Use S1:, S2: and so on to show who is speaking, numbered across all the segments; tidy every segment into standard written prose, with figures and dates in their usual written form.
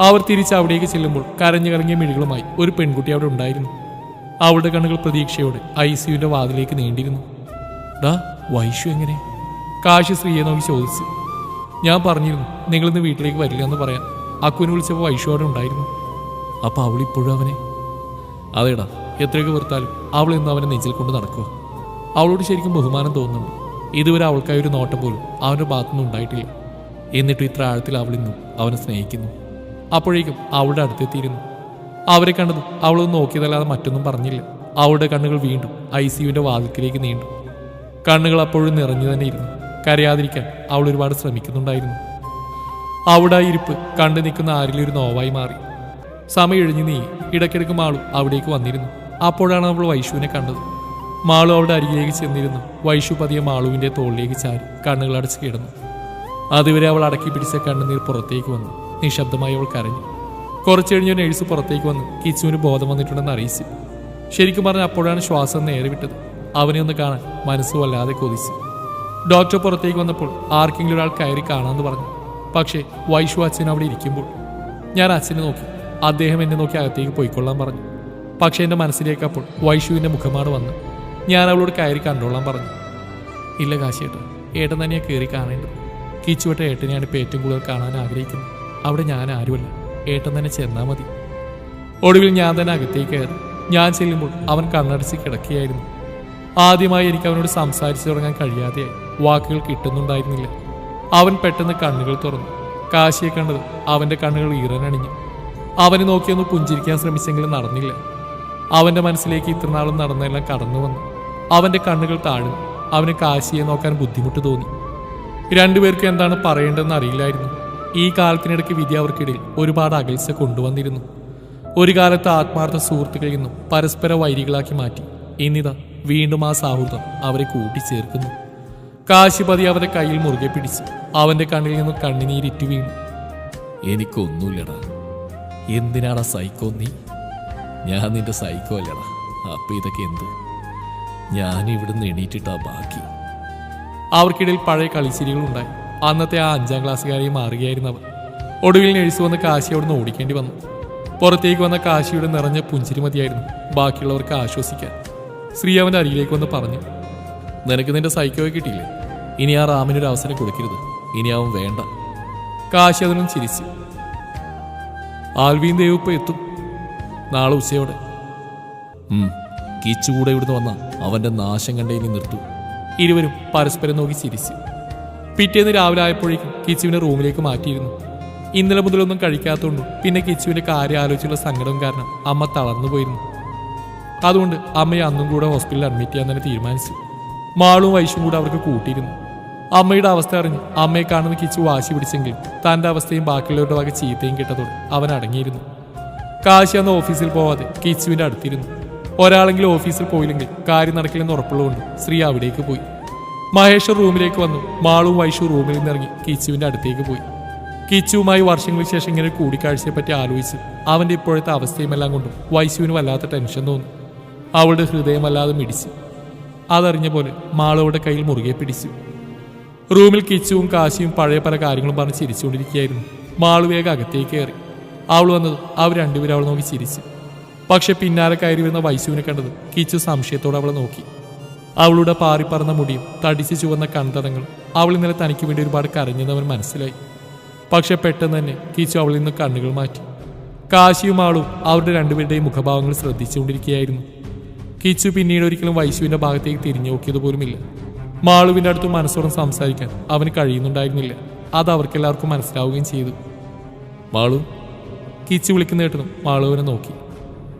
S1: അവർ തിരിച്ച് അവിടേക്ക് ചെല്ലുമ്പോൾ കരഞ്ഞു കറങ്ങിയ മിഴികളുമായി ഒരു പെൺകുട്ടി അവിടെ ഉണ്ടായിരുന്നു. അവളുടെ കണ്ണുകൾ പ്രതീക്ഷയോടെ ICUവിന്റെ വാതിലേക്ക് നീണ്ടിരുന്നു. ഡാ, വൈഷു എങ്ങനെ? കാശി ശ്രീയെ നോക്കി ചോദിച്ചു. ഞാൻ പറഞ്ഞിരുന്നു നിങ്ങളിന്ന് വീട്ടിലേക്ക് വരില്ല എന്ന് പറയാൻ. അക്കുവിനെ വിളിച്ചപ്പോൾ വൈഷു അവിടെ ഉണ്ടായിരുന്നു. അപ്പൊ അവളിപ്പോഴും അവനെ? അതേടാ, എത്രയൊക്കെ വെറുത്താലും അവൾ ഇന്ന് അവനെ നെഞ്ചിൽ കൊണ്ട് നടക്കുക. അവളോട് ശരിക്കും ബഹുമാനം തോന്നുന്നുണ്ട്. ഇതുവരെ അവൾക്കായി ഒരു നോട്ടം പോലും അവൻ്റെ ഭാഗത്തുനിന്ന് ഉണ്ടായിട്ടില്ല. എന്നിട്ടും ഇത്ര ആഴത്തിൽ അവൾ ഇന്നും അവനെ സ്നേഹിക്കുന്നു. അപ്പോഴേക്കും അവളുടെ അടുത്തെത്തിയിരുന്നു. അവരെ കണ്ടതും അവളൊന്നും നോക്കിയതല്ലാതെ മറ്റൊന്നും പറഞ്ഞില്ല. അവളുടെ കണ്ണുകൾ വീണ്ടും ICUവിന്റെ വാതിൽക്കിലേക്ക് നീണ്ടു. കണ്ണുകൾ അപ്പോഴും നിറഞ്ഞു തന്നെ ഇരുന്നു. കരയാതിരിക്കാൻ അവൾ ഒരുപാട് ശ്രമിക്കുന്നുണ്ടായിരുന്നു. അവിടെ ഇരിപ്പ് കണ്ടു നിൽക്കുന്ന ആരിലും ഒരു നോവായി മാറി. സമയം എഴിഞ്ഞു നീങ്ങി. ഇടയ്ക്കിടയ്ക്ക് മാളു അവിടേക്ക് വന്നിരുന്നു. അപ്പോഴാണ് അവൾ വൈഷുവിനെ കണ്ടത്. മാളു അവളുടെ അരികിലേക്ക് ചെന്നിരുന്നു. വൈഷു പതിയെ മാളുവിന്റെ തോളിലേക്ക് ചാരി കണ്ണുകൾ അടച്ച് കിടന്നു. അതുവരെ അവൾ അടക്കി പിടിച്ച കണ്ണുനീർ പുറത്തേക്ക് വന്നു. നിശബ്ദമായി അവൾ കരഞ്ഞു. കുറച്ചു കഴിഞ്ഞ നേഴ്സ് പുറത്തേക്ക് വന്ന് കിച്ചുവിന് ബോധം വന്നിട്ടുണ്ടെന്ന് അറിയിച്ചു. ശരിക്കും പറഞ്ഞാൽ അപ്പോഴാണ് ശ്വാസം നേരെ വിട്ടത്. അവനെ ഒന്ന് കാണാൻ മനസ്സ് വല്ലാതെ കൊതിച്ചു. ഡോക്ടർ പുറത്തേക്ക് വന്നപ്പോൾ ആർക്കെങ്കിലും ഒരാൾ കയറി കാണാമെന്ന് പറഞ്ഞു. പക്ഷേ വൈഷു അച്ഛൻ അവിടെ ഇരിക്കുമ്പോൾ ഞാൻ അച്ഛനെ നോക്കി. അദ്ദേഹം എന്നെ നോക്കി അകത്തേക്ക് പോയിക്കൊള്ളാൻ പറഞ്ഞു. പക്ഷെ എൻ്റെ മനസ്സിലേക്ക് അപ്പോൾ വൈഷുവിൻ്റെ മുഖമാണ് വന്ന്. ഞാൻ അവളോട് കയറി കണ്ടോളാൻ പറഞ്ഞു. ഇല്ല കാശിയേട്ടൻ, ഏട്ടൻ തന്നെയാണ് കയറി കാണേണ്ടത്. കിച്ചുവട്ട ഏട്ടനെയാണ് ഇപ്പോൾ ഏറ്റവും കൂടുതൽ കാണാൻ ആഗ്രഹിക്കുന്നത്. അവിടെ ഞാൻ ആരുമല്ല, ഏട്ടൻ തന്നെ ചെന്നാൽ മതി. ഒടുവിൽ ഞാൻ തന്നെ അകത്തേക്ക് കയറി. ഞാൻ ചെല്ലുമ്പോൾ അവൻ കണ്ണടച്ച് കിടക്കുകയായിരുന്നു. ആദ്യമായി എനിക്ക് അവനോട് സംസാരിച്ചു തുടങ്ങാൻ കഴിയാതെയായി. വാക്കുകൾ കിട്ടുന്നുണ്ടായിരുന്നില്ല. അവൻ പെട്ടെന്ന് കണ്ണുകൾ തുറന്നു. കാശിയെ കണ്ടത് അവൻ്റെ കണ്ണുകൾ ഈറനണിഞ്ഞു. അവനെ നോക്കിയൊന്ന് പുഞ്ചിരിക്കാൻ ശ്രമിച്ചെങ്കിലും നടന്നില്ല. അവൻ്റെ മനസ്സിലേക്ക് ഇത്രനാളും നടന്നെല്ലാം കടന്നു വന്നു. അവൻ്റെ കണ്ണുകൾ താഴ്ന്നു. അവന് കാശിയെ നോക്കാൻ ബുദ്ധിമുട്ട് തോന്നി. രണ്ടുപേർക്കും എന്താണ് പറയേണ്ടതെന്ന് അറിയില്ലായിരുന്നു. ഈ കാലത്തിനിടയ്ക്ക് വിധി അവർക്കിടയിൽ ഒരുപാട് അകൽച്ച കൊണ്ടുവന്നിരുന്നു. ഒരു കാലത്ത് ആത്മാർത്ഥ സുഹൃത്തുക്കളിൽ നിന്നും പരസ്പര വൈരികളാക്കി മാറ്റി. ഇന്നിതാ വീണ്ടും ആ സൗഹൃദം അവരെ കൂട്ടിച്ചേർക്കുന്നു. കാശിപതി അവരുടെ കയ്യിൽ മുറുകെ പിടിച്ച് അവൻ്റെ കണ്ണിൽ നിന്നും കണ്ണിനീരിറ്റു വീണു. എനിക്കൊന്നുമില്ലടാ, എന്തിനാടാ സൈക്കോ നീ? ഞാൻ നിന്റെ സൈക്കോ അല്ലടാ. അപ്പൊ ഇതൊക്കെ എന്ത്? ഞാൻ ഇവിടുന്ന് എണീറ്റിട്ടാ ബാക്കി. അവർക്കിടയിൽ പഴയ കളിച്ചിരികളുണ്ടായി. അന്നത്തെ ആ 5ാം ക്ലാസ്സുകാരെയും മാറുകയായിരുന്നു അവർ. ഒടുവിൽ നഴ്സ് വന്ന് കാശി അവിടുന്ന് ഓടിക്കേണ്ടി വന്നു. പുറത്തേക്ക് വന്ന കാശിയുടെ നിറഞ്ഞ പുഞ്ചിരി മതിയായിരുന്നു ബാക്കിയുള്ളവർക്ക് ആശ്വസിക്കാൻ. ശ്രീ അവൻ്റെ അരികിലേക്ക് വന്ന് പറഞ്ഞു, നിനക്ക് നിന്റെ സൈക്കോയെ കിട്ടിയില്ലേ? ഇനി ആ റാമിനൊരു അവസരം കൊടുക്കരുത്. ഇനി അവൻ വേണ്ട. കാശി അതിനും ചിരിച്ചു. ആൽവിയും ദേവും ഇപ്പൊ എത്തും നാളെ ഉച്ചയോടെ. കിച്ചുകൂടെ ഇവിടുന്ന് വന്ന അവന്റെ നാശം കണ്ടേ ഇനി നിർത്തൂ. ഇരുവരും പരസ്പരം നോക്കി ചിരിച്ചു. പിറ്റേന്ന് രാവിലെ ആയപ്പോഴേക്കും കിച്ചുവിനെ റൂമിലേക്ക് മാറ്റിയിരുന്നു. ഇന്നലെ മുതലൊന്നും കഴിക്കാത്തതുകൊണ്ടും പിന്നെ കിച്ചുവിന്റെ കാര്യം ആലോചിച്ചുള്ള സങ്കടം കാരണം അമ്മ തളർന്നുപോയിരുന്നു. അതുകൊണ്ട് അമ്മയെ അന്നും കൂടെ ഹോസ്പിറ്റലിൽ അഡ്മിറ്റ് ചെയ്യാൻ തന്നെ തീരുമാനിച്ചു. മാളും വൈഷും കൂടെ അവർക്ക് കൂട്ടിയിരുന്നു. അമ്മയുടെ അവസ്ഥ അറിഞ്ഞ് അമ്മയെ കാണുന്ന കിച്ചു വാശി പിടിച്ചെങ്കിലും തന്റെ അവസ്ഥയും ബാക്കിയുള്ളവരുടെ വക ചീത്തയും കിട്ടതോടെ അവൻ അടങ്ങിയിരുന്നു. കാശി അന്ന് ഓഫീസിൽ പോവാതെ കിച്ചുവിന്റെ അടുത്തിരുന്നു. ഒരാളെങ്കിലും ഓഫീസിൽ പോയില്ലെങ്കിൽ കാര്യം നടക്കില്ലെന്ന് ഉറപ്പുള്ളതുകൊണ്ട് ശ്രീ അവിടേക്ക് പോയി. മഹേഷ് റൂമിലേക്ക് വന്നു. മാളും വൈഷു റൂമിൽ നിന്നിറങ്ങി കിച്ചുവിന്റെ അടുത്തേക്ക് പോയി. കിച്ചുവുമായി വർഷങ്ങൾക്ക് ശേഷം ഇങ്ങനെ കൂടിക്കാഴ്ചയെ പറ്റി ആലോചിച്ച് അവന്റെ ഇപ്പോഴത്തെ അവസ്ഥയുമെല്ലാം കൊണ്ടും വൈശുവിന് വല്ലാത്ത ടെൻഷൻ തോന്നി. അവളുടെ ഹൃദയം വല്ലാതെ മിടിച്ചു. അതറിഞ്ഞ പോലെ മാളുടെ കയ്യിൽ മുറുകെ പിടിച്ചു. റൂമിൽ കിച്ചുവും കാശിയും പഴയ പല കാര്യങ്ങളും പറഞ്ഞ് ചിരിച്ചുകൊണ്ടിരിക്കുകയായിരുന്നു. മാളു വേഗം അകത്തേക്ക് കയറി. അവൾ വന്നത് അവർ രണ്ടുപേരും അവൾ നോക്കി ചിരിച്ചു. പക്ഷെ പിന്നാലെ കയറി വരുന്ന വൈശുവിനെ കണ്ടത് കിച്ചു സംശയത്തോടെ അവളെ നോക്കി. അവളുടെ പാറിപ്പറന്ന മുടിയും തടിച്ച് ചുവന്ന കൺതടങ്ങളും അവൾ ഇന്നലെ തനിക്ക് വേണ്ടി ഒരുപാട് കരഞ്ഞെന്ന് അവൻ മനസ്സിലായി. പക്ഷെ പെട്ടെന്ന് തന്നെ കിച്ചു അവളിൽ നിന്ന് കണ്ണുകൾ മാറ്റി. കാശിയും ആളും അവരുടെ രണ്ടുപേരുടെയും മുഖഭാവങ്ങൾ ശ്രദ്ധിച്ചുകൊണ്ടിരിക്കുകയായിരുന്നു. കിച്ചു പിന്നീട് ഒരിക്കലും വൈശുവിന്റെ ഭാഗത്തേക്ക് തിരിഞ്ഞു നോക്കിയതുപോലുമില്ല. മാളുവിന്റെ അടുത്ത് മനസ്സോടെ സംസാരിക്കാൻ അവന് കഴിയുന്നുണ്ടായിരുന്നില്ല. അത് അവർക്കെല്ലാവർക്കും മനസ്സിലാവുകയും ചെയ്തു. മാളു, കിച്ചു വിളിക്കുന്ന കേട്ടതും മാളുവിനെ നോക്കി.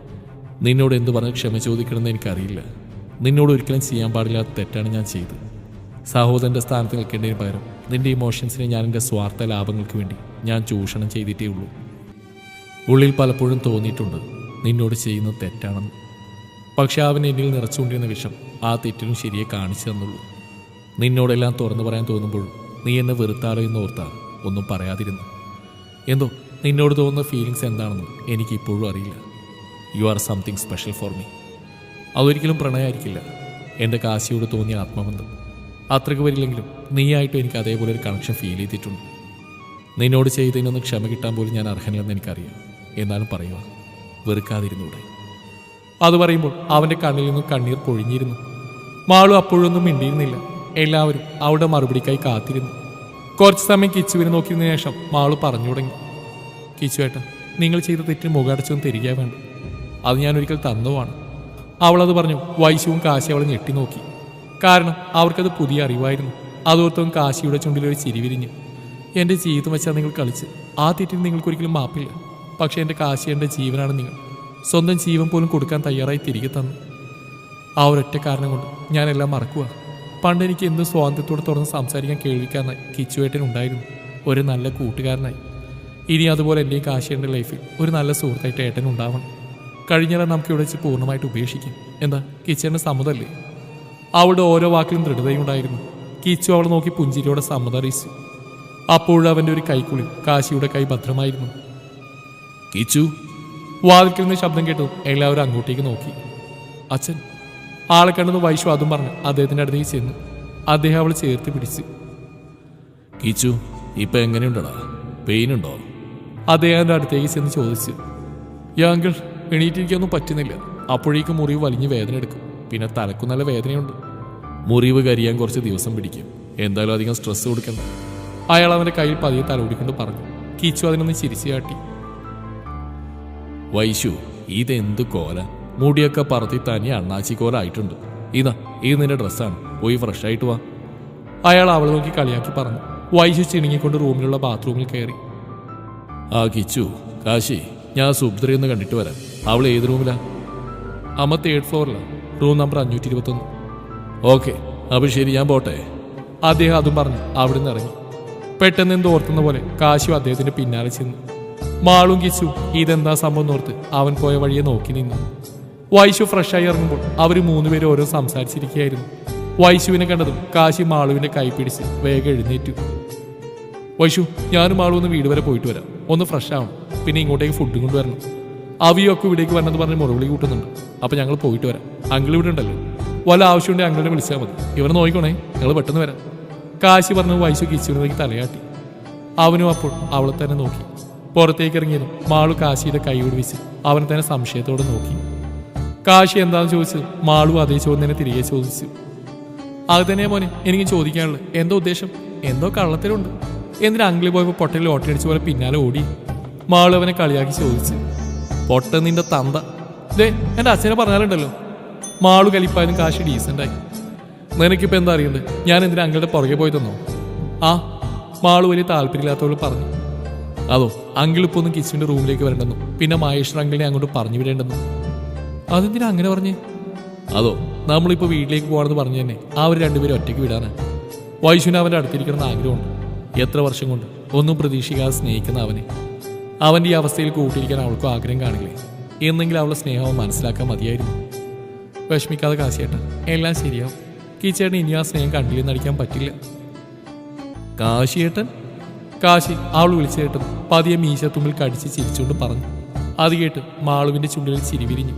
S1: നിന്നോട് എന്ത് പറഞ്ഞ് ക്ഷമ ചോദിക്കണമെന്ന് എനിക്കറിയില്ല. നിന്നോട് ഒരിക്കലും ചെയ്യാൻ പാടില്ലാത്ത തെറ്റാണ് ഞാൻ ചെയ്തത്. സഹോദരൻ്റെ സ്ഥാനത്ത് നിൽക്കേണ്ടതിന് പകരം നിന്റെ ഇമോഷൻസിനെ ഞാൻ എൻ്റെ സ്വാർത്ഥ ലാഭങ്ങൾക്ക് വേണ്ടി ഞാൻ ചൂഷണം ചെയ്തിട്ടേ ഉള്ളൂ. ഉള്ളിൽ പലപ്പോഴും തോന്നിയിട്ടുണ്ട് നിന്നോട് ചെയ്യുന്നത് തെറ്റാണെന്ന്. പക്ഷെ അവൻ എന്നിൽ നിറച്ചുകൊണ്ടിരുന്ന വിഷം ആ തെറ്റിനും ശരിയെ കാണിച്ചു തന്നുള്ളൂ. നിന്നോടെല്ലാം തുറന്നു പറയാൻ തോന്നുമ്പോഴും നീ എന്നെ വെറുത്താലോ എന്ന് ഓർത്താ ഒന്നും പറയാതിരുന്നു. എന്തോ നിന്നോട് തോന്നുന്ന ഫീലിങ്സ് എന്താണെന്ന് എനിക്കിപ്പോഴും അറിയില്ല. You are something special for me. അതൊരിക്കലും പ്രണയമായിരിക്കില്ല. എൻ്റെ കാശിയോട് തോന്നിയ ആത്മബന്ധം അത്രയ്ക്ക് വരില്ലെങ്കിലും നീയായിട്ടും എനിക്ക് അതേപോലെ ഒരു കണക്ഷൻ ഫീൽ ചെയ്തിട്ടുണ്ട്. നിന്നോട് ചെയ്തതിനൊന്നും ക്ഷമ കിട്ടാൻ പോലും ഞാൻ അർഹനല്ലെന്ന് എനിക്കറിയാം. എന്നാലും പറയുക, വെറുക്കാതിരുന്നൂടെ? അത് പറയുമ്പോൾ അവൻ്റെ കണ്ണിൽ നിന്നും കണ്ണീർ പൊഴിഞ്ഞിരുന്നു. മാളു അപ്പോഴൊന്നും മിണ്ടിയിരുന്നില്ല. എല്ലാവരും അവളുടെ മറുപടിക്കായി കാത്തിരുന്നു. കുറച്ച് സമയം കിച്ചുവിനെ നോക്കിയതിനു ശേഷം മാളു പറഞ്ഞു തുടങ്ങി. കിച്ചുവേട്ട, നിങ്ങൾ ചെയ്ത തെറ്റിന് മുഖടച്ചൊന്നും തിരികെ വേണ്ട. അത് ഞാനൊരിക്കൽ തന്നുവാണ്. അവളത് പറഞ്ഞു. വൈശുവും കാശി അവളെ ഞെട്ടി നോക്കി. കാരണം അവർക്കത് പുതിയ അറിവായിരുന്നു. അതോർത്തവും കാശിയുടെ ചുണ്ടിലൊരു ചിരി വിരിഞ്ഞു. എൻ്റെ ജീവിതം വെച്ചാൽ നിങ്ങൾ കളിച്ച്. ആ തെറ്റിന് നിങ്ങൾക്കൊരിക്കലും മാപ്പില്ല. പക്ഷേ എൻ്റെ കാശി എൻ്റെ ജീവനാണ്. നിങ്ങൾ സ്വന്തം ജീവൻ പോലും കൊടുക്കാൻ തയ്യാറായി തിരികെ തന്നു. ആ ഒരൊറ്റ കാരണം കൊണ്ട് ഞാനെല്ലാം മറക്കുക. പണ്ട് എനിക്ക് എന്ത് സ്വാതന്ത്ര്യത്തോടെ തുറന്ന് സംസാരിക്കാൻ കേൾവിക്കാരനായി കിച്ചുവേട്ടനുണ്ടായിരുന്നു. ഒരു നല്ല കൂട്ടുകാരനായി. ഇനി അതുപോലെ എൻ്റെയും കാശിയുടെ ലൈഫിൽ ഒരു നല്ല സുഹൃത്തായിട്ട് ഏട്ടനുണ്ടാവണം. കഴിഞ്ഞാൽ നമുക്ക് ഇവിടെ വെച്ച് പൂർണ്ണമായിട്ട് ഉപേക്ഷിക്കും. എന്താ കിച്ചേൻ്റെ സമ്മതമല്ലേ? അവളുടെ ഓരോ വാക്കിലും ദൃഢതയുണ്ടായിരുന്നു. കിച്ചു അവളെ നോക്കി പുഞ്ചിരിയോടെ സമ്മതം അറിയിച്ചു. അപ്പോഴും അവൻ്റെ ഒരു കൈക്കുള്ളിൽ കാശിയുടെ കൈ ഭദ്രമായിരുന്നു. കിച്ചു, വാതിൽക്കിൽ നിന്ന് ശബ്ദം കേട്ടതും എല്ലാവരും അങ്ങോട്ടേക്ക് നോക്കി. അച്ഛൻ. ആളെ കണ്ടെന്ന് വൈശു അതും പറഞ്ഞ് അദ്ദേഹത്തിൻ്റെ അടുത്തേക്ക് ചെന്ന് അദ്ദേഹം അവളെ ചേർത്ത് പിടിച്ച്. കിച്ചു, ഇപ്പം എങ്ങനെയുണ്ടടാ? പെയിനുണ്ടോ? അദ്ദേഹത്തിൻ്റെ അടുത്തേക്ക് ചെന്ന് ചോദിച്ചു. യാങ്കിൾ, എണീറ്റിരിക്കാനൊന്നും പറ്റുന്നില്ല. അപ്പോഴേക്കും മുറിവ് വലിഞ്ഞ് വേദന എടുക്കും. പിന്നെ തലക്കും നല്ല വേദനയുണ്ട്. മുറിവ് കരിയാൻ കുറച്ച് ദിവസം പിടിക്കും. എന്തായാലും അധികം സ്ട്രെസ് കൊടുക്കണം. അയാൾ അവൻ്റെ കയ്യിൽ പതിയെ തലോടിക്കൊണ്ട് പറഞ്ഞു. കിച്ചു അതിനൊന്ന് ചിരിച്ചു കാട്ടി. വൈശു, ഇതെന്ത് കോല? മുടിയൊക്കെ പറത്തി തനി അണ്ണാച്ചി കോലായിട്ടുണ്ട്. ഇത് നിന്റെ ഡ്രസ്സാണ്. പോയി ഫ്രഷ് ആയിട്ട് വാ. അയാൾ അവളെ നോക്കി കളിയാക്കി പറഞ്ഞു. വൈശു ചിണുങ്ങിക്കൊണ്ട് റൂമിലുള്ള ബാത്റൂമിൽ കയറി. ആ കിച്ചു, കാശി, ഞാൻ സുഭദ്രയൊന്ന് കണ്ടിട്ട് വരാം. അവൾ ഏത് റൂമിലാ? അമ്മ 3rd ഫ്ലോറിലാണ്. Room number 521. ഓക്കെ, അപ്പോൾ ശരി, ഞാൻ പോട്ടെ. അദ്ദേഹം അതും പറഞ്ഞു അവിടെ നിന്ന് ഇറങ്ങി. പെട്ടെന്ന് എന്തോ ഓർത്തുന്ന പോലെ കാശു അദ്ദേഹത്തിന്റെ പിന്നാലെ ചെന്നു. മാളും കിച്ചു ഇതെന്താ സംഭവം ഓർത്ത് അവൻ പോയ വഴിയെ നോക്കി നിന്നു. വൈശു ഫ്രഷായി ഇറങ്ങുമ്പോൾ അവർ 3 പേരും ഓരോ സംസാരിച്ചിരിക്കുകയായിരുന്നു. വൈശുവിനെ കണ്ടതും കാശി മാളുവിന്റെ കൈ പിടിച്ച് വേഗം എഴുന്നേറ്റു. വൈശു, ഞാനും മാളും ഒന്ന് വീട് വരെ പോയിട്ട് വരാം. ഒന്ന് ഫ്രഷ് ആവണം. പിന്നെ ഇങ്ങോട്ടേക്ക് ഫുഡും കൊണ്ടുവരണം. അവിയൊക്കെ ഇവിടേക്ക് വരണമെന്ന് പറഞ്ഞ് മുറവിളി കൂട്ടുന്നുണ്ട്. അപ്പം ഞങ്ങൾ പോയിട്ട് വരാം. അങ്കിൾ ഇവിടെ ഉണ്ടല്ലോ. വല്ല ആവശ്യമുണ്ടെങ്കിൽ അങ്കിളിനെ വിളിച്ചാൽ മതി. ഇവരെ നോക്കിക്കോണേ, ഞങ്ങൾ പെട്ടെന്ന് വരാം. കാശി പറഞ്ഞു. വൈശു കിച്ചുവിനേക്ക് തലയാട്ടി. അവനും അപ്പോൾ അവളെ തന്നെ നോക്കി. പുറത്തേക്ക് ഇറങ്ങിയതും മാളു കാശിയുടെ കൈ പിടിച്ച് അവനെ തന്നെ സംശയത്തോടെ നോക്കി. കാശി എന്താണെന്ന് ചോദിച്ചു. മാളു അതേ ചോദ്യം തന്നെ തിരികെ ചോദിച്ചു. അത് തന്നെയാ മോനെ എനിക്ക് ചോദിക്കാനുള്ളത്. എന്തോ ഉദ്ദേശം? എന്തോ കള്ളത്തിലുണ്ട്. എന്തിനാ അങ്കിളി പോയപ്പോൾ പൊട്ടലിൽ ഓട്ടയടിച്ച പോലെ പിന്നാലെ ഓടി? മാളു അവനെ കളിയാക്കി ചോദിച്ചു. പൊട്ട നിന്റെ തന്ത. ദേ, എൻ്റെ അച്ഛനെ പറഞ്ഞാലുണ്ടല്ലോ. മാളു കലിപ്പായതും കാശി ഡീസൻ്റായി. നിനക്കിപ്പോൾ എന്താ അറിയണ്ടേ? ഞാൻ എന്തിനാ അങ്കിളുടെ പുറകെ പോയി തന്നോ? ആ, മാളു വലിയ താല്പര്യമില്ലാത്തവൾ പറഞ്ഞു. അതോ, അങ്കിളിപ്പോൾ ഒന്ന് കിച്ചുവിൻ്റെ റൂമിലേക്ക് വരണ്ടെന്നും പിന്നെ മഹേശ്വർ അങ്കിളിനെ അങ്ങോട്ട് പറഞ്ഞു വിടേണ്ടെന്നും. അതെന്തിനാ അങ്ങനെ പറഞ്ഞേ? അതോ, നമ്മളിപ്പോൾ വീട്ടിലേക്ക് പോകണമെന്ന് പറഞ്ഞു തന്നെ അവർ രണ്ടുപേരും ഒറ്റയ്ക്ക് വിടാനാണ്. വൈശുവിന് അവൻ്റെ അടുത്തിരിക്കണമെന്ന് ആഗ്രഹമുണ്ട്. എത്ര വർഷം കൊണ്ട് ഒന്നും പ്രതീക്ഷിക്കാതെ സ്നേഹിക്കുന്ന അവനെ അവൻ്റെ ഈ അവസ്ഥയിൽ കൂട്ടിയിരിക്കാൻ അവൾക്കും ആഗ്രഹം കാണില്ലേ? എന്നെങ്കിലും അവളുടെ സ്നേഹം മനസ്സിലാക്കാൻ മതിയായിരുന്നു. വിഷമിക്കാതെ കാശിയേട്ടൻ, എല്ലാം ശരിയാവും. കീച്ചേട്ടൻ ഇനി ആ സ്നേഹം കണ്ടില്ലെന്ന് നടിക്കാൻ പറ്റില്ല. കാശിയേട്ടൻ? കാശി അവൾ വിളിച്ചു കേട്ടത് പതിയെ മീശത്തുമ്പിൽ കടിച്ച് ചിരിച്ചുകൊണ്ട് പറഞ്ഞു. അത് കേട്ട് മാളുവിൻ്റെ ചുണ്ടിൽ ചിരി വിരിഞ്ഞു.